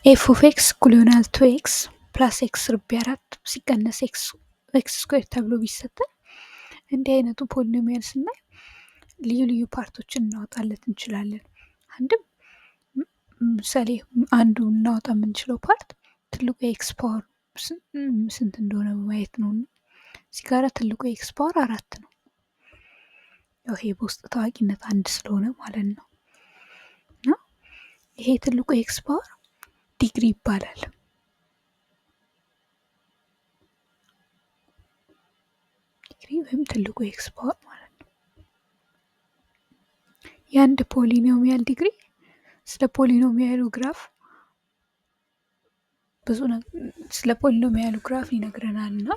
ኤፍ ኦፍ ኤክስ እኩል ይሆናል 2x ፕላስ ኤክስ ርቢ 4 ሲቀነስ ኤክስ ስኩዌር ተብሎ ቢሰጠን እንዲህ አይነቱ ፖሊኖሚያል ስናይ ልዩ ልዩ ፓርቶችን እናወጣለት እንችላለን። አንድም ምሳሌ አንዱ እናወጣ የምንችለው ፓርት ትልቁ የኤክስ ፓወር ስንት እንደሆነ ማየት ነው። እዚህ ጋር ትልቁ የኤክስ ፓወር 4 ነው። ያው ይሄ በውስጥ ታዋቂነት አንድ ስለሆነ ማለት ነው። እና ይሄ ትልቁ የኤክስ ፓወር ዲግሪ ይባላል። ዲግሪ ወይም ትልቁ የኤክስ ፓወር ማለት ነው። የአንድ ፖሊኖሚያል ዲግሪ ስለ ፖሊኖሚያሉ ግራፍ ብዙ ስለ ፖሊኖሚያሉ ግራፍ ይነግረናል። እና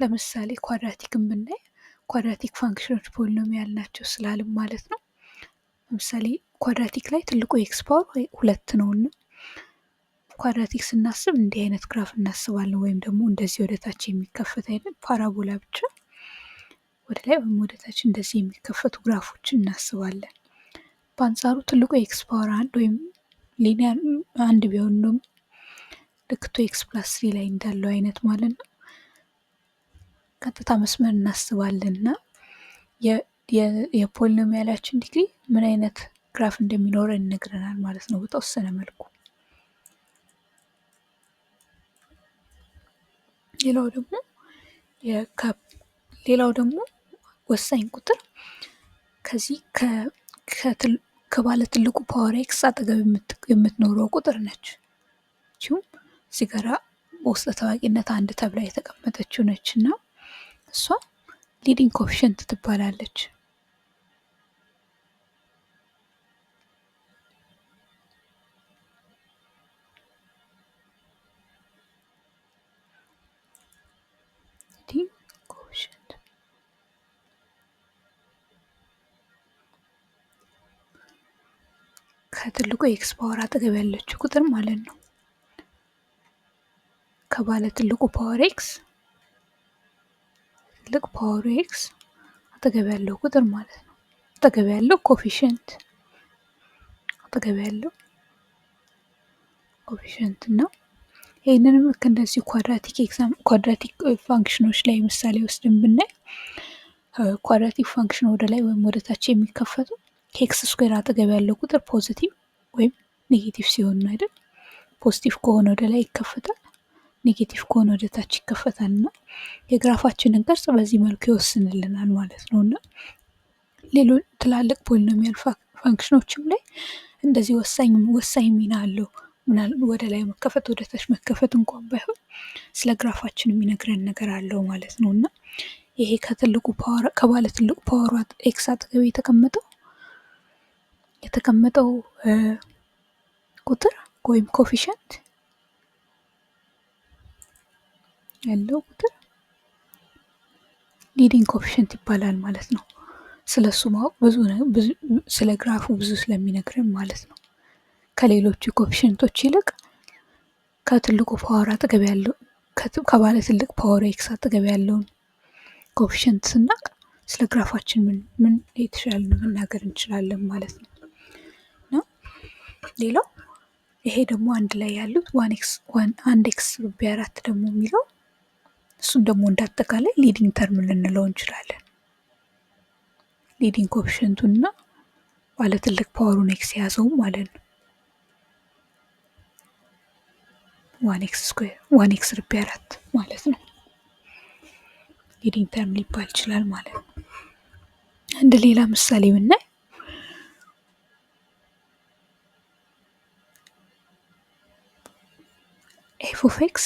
ለምሳሌ ኳድራቲክን ብናይ ኳድራቲክ ፋንክሽኖች ፖሊኖሚያል ናቸው ስላልም ማለት ነው። ለምሳሌ ኳድራቲክ ላይ ትልቁ ኤክስ ፓወር 2 ነውና ኳድራቲክ ስናስብ እንዲህ አይነት ግራፍ እናስባለን። ወይም ደግሞ እንደዚህ ወደታች የሚከፈት አይነት ፓራቦላ ብቻ ወደ ላይ ወይም ወደታች እንደዚህ የሚከፈቱ ግራፎችን እናስባለን። በአንጻሩ ትልቁ ኤክስ ፓወር 1 ወይም ሊኒየር አንድ ቢሆን ነው ልክ 2x + 3 ላይ እንዳለው አይነት ማለት ነው ቀጥታ መስመር እናስባለን። እና የፖሊኖሚያላችን ዲግሪ ምን አይነት ግራፍ እንደሚኖረን ይነግረናል ማለት ነው በተወሰነ መልኩ። ሌላው ደግሞ ወሳኝ ቁጥር ከዚህ ከባለ ትልቁ ፓወር ኤክስ አጠገብ የምትኖረው ቁጥር ነች። እቺም እዚህ ጋራ በውስጠ ታዋቂነት አንድ ተብላ የተቀመጠችው ነች እና እሷ ሊዲንግ ኮኤፊሽንት ትባላለች። ከትልቁ ኤክስ ፓወር አጠገብ ያለችው ቁጥር ማለት ነው። ከባለ ትልቁ ፓወር ኤክስ ትልቅ ፓወሩ ኤክስ አጠገብ ያለው ቁጥር ማለት ነው። አጠገብ ያለው ኮኤፊሽንት ነው። ይህንንም ልክ እንደዚህ ኳድራቲክ ፋንክሽኖች ላይ ምሳሌ ወስደን ብናይ ኳድራቲክ ፋንክሽን ወደ ላይ ወይም ወደ ታች የሚከፈቱ ከኤክስ ስኩዌር አጠገብ ያለው ቁጥር ፖዚቲቭ ወይም ኔጌቲቭ ሲሆን ነው አይደል? ፖዚቲቭ ከሆነ ወደ ላይ ይከፈታል፣ ኔጌቲቭ ከሆነ ወደ ታች ይከፈታል። እና የግራፋችንን ቅርጽ በዚህ መልኩ ይወስንልናል ማለት ነው። እና ሌሎች ትላልቅ ፖሊኖሚያል ፋንክሽኖችም ላይ እንደዚህ ወሳኝ ሚና አለው። ወደ ላይ መከፈት ወደ ታች መከፈት እንኳን ባይሆን ስለ ግራፋችን የሚነግረን ነገር አለው ማለት ነው። እና ይሄ ከባለ ትልቁ ፓወር ኤክስ አጠገብ የተቀመጠው ቁጥር ወይም ኮኤፊሽንት ያለው ቁጥር ሊዲንግ ኮኤፊሽንት ይባላል ማለት ነው። ስለሱ ማወቅ ስለ ግራፉ ብዙ ስለሚነግረን ማለት ነው። ከሌሎቹ ኮኤፊሽንቶች ይልቅ ከትልቁ ፓወር አጠገብ ያለው ከባለ ትልቅ ፓወር ኤክስ አጠገብ ያለውን ኮኤፊሽንት ስናቅ ስለ ግራፋችን ምን የተሻለ መናገር እንችላለን ማለት ነው። ሌላው ይሄ ደግሞ አንድ ላይ ያሉት አንድ ኤክስ ርቢ 4 ደግሞ የሚለው እሱን ደግሞ እንዳጠቃላይ ሊዲንግ ተርም ልንለው እንችላለን። ሊዲንግ ኮኤፊሽንቱና ባለ ትልቅ ፓወሩን ኤክስ የያዘው ማለት ነው። 1x ርቢ 4 ማለት ነው። ሊዲንግ ተርም ሊባል ይችላል ማለት ነው። አንድ ሌላ ምሳሌ ብናይ ኤፍ ኦፍ ኤክስ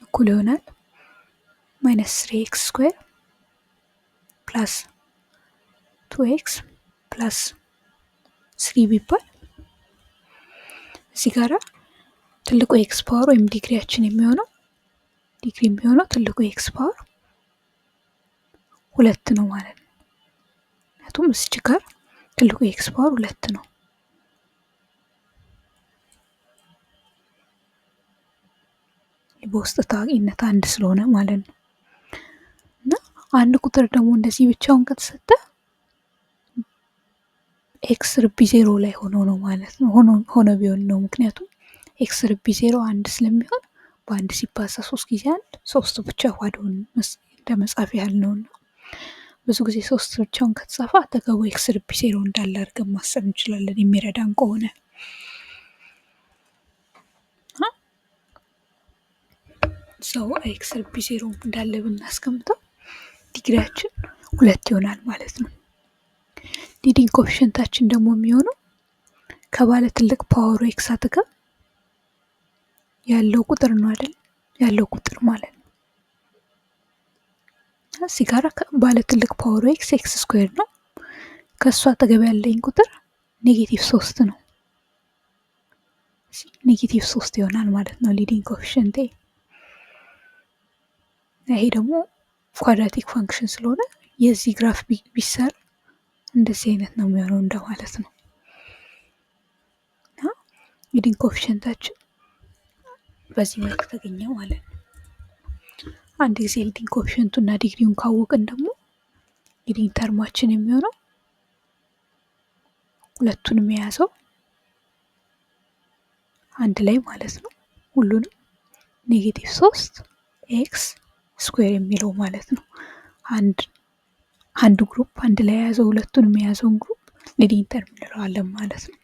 እኩል ይሆናል -3x ስኩዌር ፕላስ 2x ፕላስ 3 ቢባል እዚህ ጋራ ትልቁ ኤክስ ፓወር ወይም ዲግሪ የሚሆነው ትልቁ ኤክስ ፓወር 2 ነው ማለት ነው። ምክንያቱም እዚህ ጋር ትልቁ ኤክስ ፓወር 2 ነው። በውስጥ ታዋቂነት አንድ ስለሆነ ማለት ነው። እና አንድ ቁጥር ደግሞ እንደዚህ ብቻውን ከተሰጠ ኤክስ ርቢ 0 ላይ ሆኖ ነው ማለት ነው። ሆኖ ቢሆን ነው። ምክንያቱም ኤክስ ርቢ 0 1 ስለሚሆን በአንድ ሲባዛ 3 ጊዜ 1 3 ብቻ ባዶውን እንደ መጻፍ ያህል ነውና ብዙ ጊዜ 3 ብቻውን ከተጻፈ አጠገቡ ኤክስ ርቢ 0 እንዳለ አድርገን ማሰብ እንችላለን የሚረዳን ከሆነ። ሰው ኤክስ ርቢ 0 እንዳለ ብናስቀምጠው ዲግሪያችን 2 ይሆናል ማለት ነው። ሊዲንግ ኮኤፊሽንታችን ደግሞ የሚሆነው ከባለ ትልቅ ፓወሩ ኤክስ አጠገብ ያለው ቁጥር ነው አይደል? ያለው ቁጥር ማለት ነው። እዚህ ጋር ባለ ትልቅ ፓወሩ ኤክስ ኤክስ ስኩዌር ነው። ከእሱ አጠገብ ያለኝ ቁጥር ኔጌቲቭ 3 ነው። ኔጌቲቭ 3 ይሆናል ማለት ነው ሊዲንግ ኮኤፊሽንቴ። ይሄ ደግሞ ኳድራቲክ ፋንክሽን ስለሆነ የዚህ ግራፍ ቢሰራ እንደዚህ አይነት ነው የሚሆነው እንደማለት ነው። እና ሊዲንግ ኮኤፊሽንታችን በዚህ መልክ ተገኘ ማለት ነው። አንድ ጊዜ ሊዲንግ ኮኤፊሽንቱና ዲግሪውን ካወቅን ደግሞ ሊዲንግ ተርማችን የሚሆነው ሁለቱንም የያዘው አንድ ላይ ማለት ነው። ሁሉንም ኔጌቲቭ 3 ኤክስ ስኩዌር የሚለው ማለት ነው። አንድ ግሩፕ አንድ ላይ የያዘው ሁለቱንም የያዘውን ግሩፕ ሊዲንግ ተርም እንለዋለን ማለት ነው።